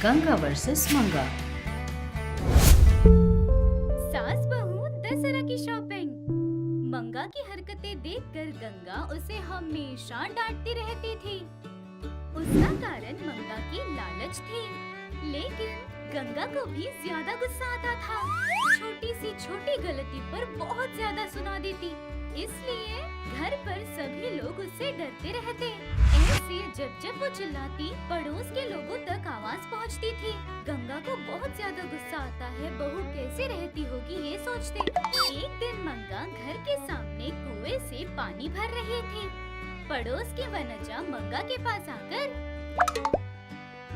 Ganga versus मंगा। सास बहू दशहरा की शॉपिंग। मंगा की हरकतें देखकर गंगा उसे हमेशा डांटती रहती थी। उसका कारण मंगा की लालच थी, लेकिन गंगा को भी ज्यादा गुस्सा आता था। छोटी सी छोटी गलती पर बहुत ज्यादा सुना देती, इसलिए घर पर सभी लोग उससे डरते रहते। ऐसे जब जब वो चिल्लाती, पड़ोस के लोगों तक आवाज पहुंचती थी। गंगा को बहुत ज्यादा गुस्सा आता है, बहू कैसे रहती होगी ये सोचते। एक दिन मंगा घर के सामने कुएं से पानी भर रही थी। पड़ोस की वनजा मंगा के पास आकर,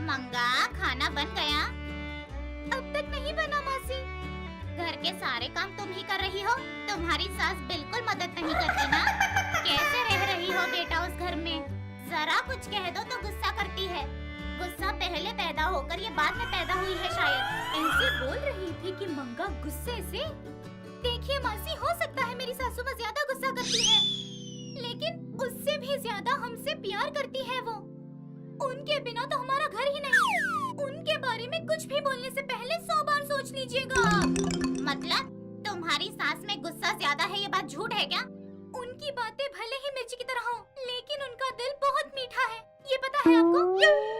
मंगा, खाना बन गया? अब तक नहीं बना मासी। घर के सारे काम तुम ही कर रही हो, तुम्हारी सास बिल्कुल मदद नहीं करती ना। कैसे रह रही हो बेटा उस घर में? जरा कुछ कह दो तो गुस्सा करती है। गुस्सा पहले पैदा होकर ये बाद में पैदा हुई है शायद। ऐसे बोल रही थी कि मंगा गुस्से से। देखिए मासी, हो सकता है मेरी सासू माँ ज्यादा गुस्सा करती है, लेकिन उससे भी ज्यादा हमसे प्यार करती है वो। उनके बिना तो हमारा घर ही नहीं। उनके बारे में कुछ भी बोलने से पहले 100 बार सोच लीजिएगा। मतलब तुम्हारी सास में गुस्सा ज्यादा है, ये बात झूठ है क्या? उनकी बातें भले ही मिर्ची की तरह हो, लेकिन उनका दिल बहुत मीठा है, ये पता है आपको?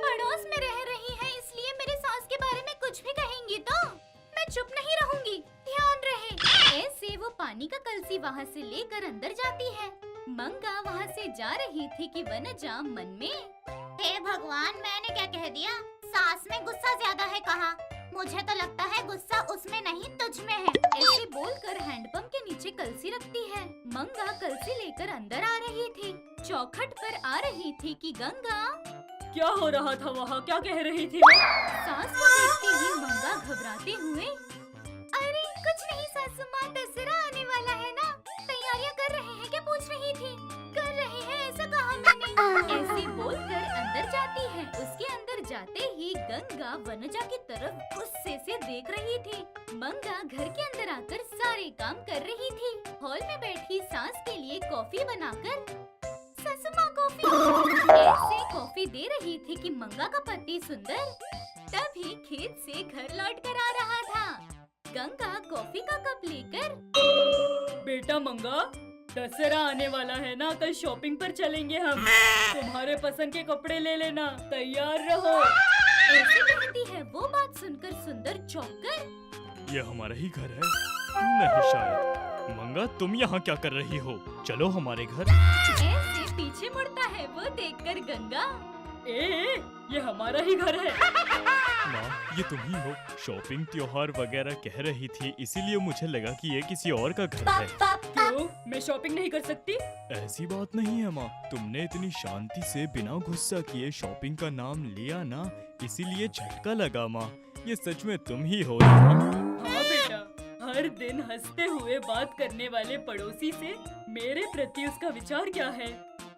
पड़ोस में रह रही है, इसलिए मेरे सास के बारे में कुछ भी कहेंगी तो मैं चुप नहीं रहूंगी, ध्यान रहे। ऐसे वो पानी का कलसी वहाँ से लेकर अंदर जाती है। मंगा वहाँ से जा रही थी कि वनजा मन में, हे भगवान, मैंने क्या कह दिया? सास में गुस्सा ज्यादा है कहा? मुझे तो लगता है गुस्सा उसमें नहीं तुझ में है। ऐसे बोलकर हैंडपंप के नीचे कलसी रखती है। मंगा कलसी लेकर अंदर आ रही थी। चौखट पर आ रही थी कि गंगा, क्या हो रहा था वहाँ? क्या कह रही थी? सास को देखते ही मंगा घबराते हुए, अरे कुछ नहीं सासू माँ, दशहरा आने वाला है ना, तैयारियाँ कर रहे हैं क्या पूछ रही थी। कर रहे हैं ऐसा कहा मैंने। ऐसे बोलकर अंदर जाती है। उसके अंदर जाते ही गंगा वनजा की तरफ गुस्से से देख रही थी। मंगा घर के अंदर आकर सारे काम कर रही थी। हॉल में बैठी सास के लिए कॉफी बनाकर, सासू माँ कॉफी, ऐसे कॉफी दे रही थी कि मंगा का पति सुंदर तभी खेत से घर लौट कर आ रहा था। गंगा कॉफी का कप लेकर, बेटा मंगा, दशहरा आने वाला है ना, कल शॉपिंग पर चलेंगे हम। तुम्हारे पसंद के कपड़े ले लेना, तैयार रहो। ऐसे कहती है। वो बात सुनकर सुंदर चौंक कर, ये हमारा ही घर है? नहीं शायद। मंगा, तुम यहाँ क्या कर रही हो? चलो हमारे घर। ऐसे पीछे मुड़ता है वो देखकर गंगा, ये हमारा ही घर है। माँ, ये तुम ही हो? शॉपिंग त्योहार वगैरह कह रही थी, इसीलिए मुझे लगा कि ये किसी और का घर है। क्यों? मैं शॉपिंग नहीं कर सकती? ऐसी बात नहीं है माँ, तुमने इतनी शांति से बिना गुस्सा किए शॉपिंग का नाम लिया ना, इसीलिए झटका लगा माँ। ये सच में तुम ही हो ना? हाँ बेटा, हर दिन हंसते हुए बात करने वाले पड़ोसी से मेरे प्रति उसका विचार क्या है?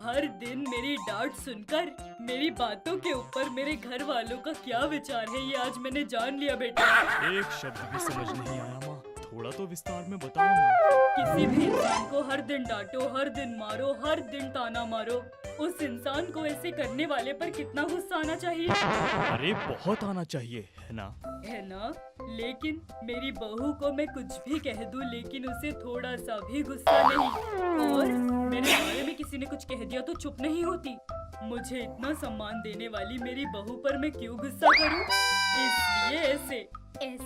हर दिन मेरी डांट सुनकर मेरी बातों के ऊपर मेरे घर वालों का क्या विचार है, ये आज मैंने जान लिया बेटा। एक शब्द भी समझ नहीं आया माँ, थोड़ा तो विस्तार में बताओ माँ। किसी भी इंसान को हर दिन डांटो, हर दिन मारो, हर दिन ताना मारो, उस इंसान को ऐसे करने वाले पर कितना गुस्सा आना चाहिए? अरे बहुत आना चाहिए, है ना? है ना? लेकिन मेरी बहू को मैं कुछ भी कह दूं, लेकिन उसे थोड़ा सा भी गुस्सा नहीं। और मेरे बारे में किसी ने कुछ कह दिया तो चुप नहीं होती। मुझे इतना सम्मान देने वाली मेरी बहू पर मैं क्यों गुस्सा करूं? इसलिए ऐसे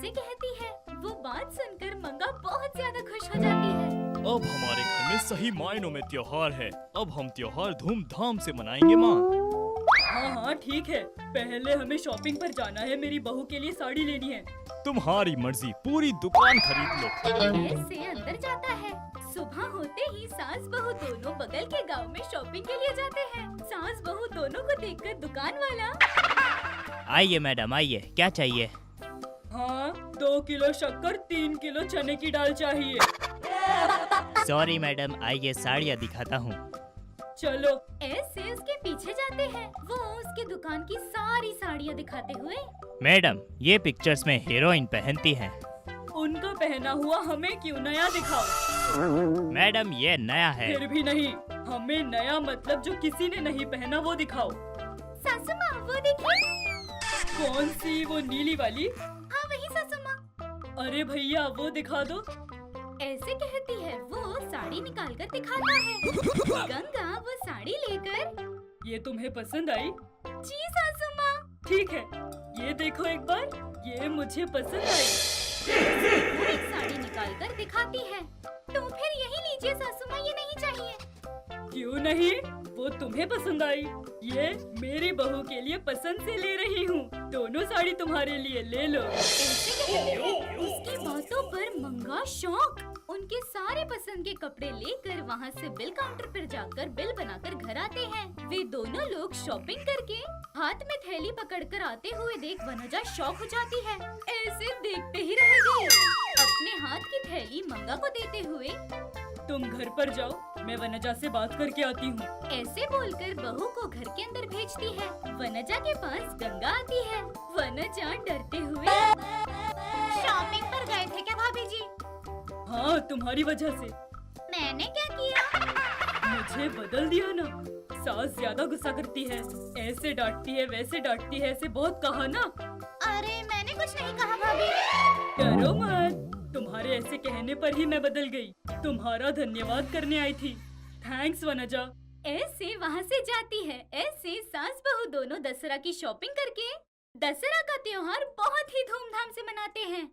कहती है। वो बात सुनकर मंगा बहुत ज्यादा खुश हो जाती है। अब हमारे घर में सही मायनों में त्योहार है। अब हम त्योहार धूमधाम से मनाएंगे माँ। हाँ ठीक है, पहले हमें शॉपिंग पर जाना है, मेरी बहू के लिए साड़ी लेनी है। तुम्हारी मर्जी, पूरी दुकान खरीद लो। ऐसे अंदर जाता है। सुबह होते ही सास बहू दोनों बगल के गांव में शॉपिंग के लिए जाते हैं। सास बहू दोनों को देखकर दुकान वाला, आइए मैडम आइए, क्या चाहिए? हाँ, 2 किलो शक्कर, 3 किलो चने की दाल चाहिए। सॉरी मैडम, आइए साड़ियाँ दिखाता हूँ। चलो। ऐसे उसके पीछे जाते हैं। वो उसकी दुकान की सारी साड़ियाँ दिखाते हुए, मैडम, ये पिक्चर्स में हीरोइन पहनती हैं। उनका पहना हुआ हमें क्यों नया दिखाओ? मैडम ये नया है। फिर भी नहीं, हमें नया मतलब जो किसी ने नहीं पहना वो दिखाओ। सासू माँ वो देखिए। कौन सी, वो नीली वाली? हाँ वही सासू माँ। अरे भैया वो दिखा दो। ऐसे कहती है वो साड़ी निकाल कर दिखाता है। गंगा वो साड़ी लेकर, ये तुम्हें पसंद आई? जी सासू माँ। ठीक है, ये देखो एक बार, ये मुझे पसंद आई। वो एक साड़ी निकाल कर दिखाती है। तो फिर यही लीजिए सासू माँ, ये नहीं चाहिए। क्यों नहीं, वो तुम्हें पसंद आई। ये मेरी बहू के लिए पसंद से ले रही हूँ। दोनों साड़ी तुम्हारे लिए, ले लो। ऐसे कहते हैं। उसकी बातों पर मंगा शौक उनके सारे पसंद के कपड़े लेकर वहाँ से बिल काउंटर पर जाकर बिल बनाकर घर आते हैं। वे दोनों लोग शॉपिंग करके हाथ में थैली पकड़कर आते हुए देख वनजा शॉक हो जाती है। ऐसे देखते ही रह गई। अपने हाथ की थैली मंगा को देते हुए, तुम घर पर जाओ, मैं वनजा से बात करके आती हूँ। ऐसे बोलकर बहू को घर के अंदर भेजती है। वनजा के पास गंगा आती है। वनजा डरते हुए, शॉपिंग पर गए थे क्या भाभी जी? हाँ, तुम्हारी वजह से। मैंने क्या किया? मुझे बदल दिया ना। सास ज्यादा गुस्सा करती है, ऐसे डांटती है, वैसे डांटती है, ऐसे बहुत कहा ना। अरे मैंने कुछ नहीं कहा भाभी। डरो मत, तुम्हारे ऐसे कहने पर ही मैं बदल गई। तुम्हारा धन्यवाद करने आई थी। थैंक्स वनजा। ऐसे वहाँ से जाती है। ऐसे सास बहू दोनों दशहरा की शॉपिंग करके दशहरा का त्योहार बहुत ही धूमधाम से मनाते हैं।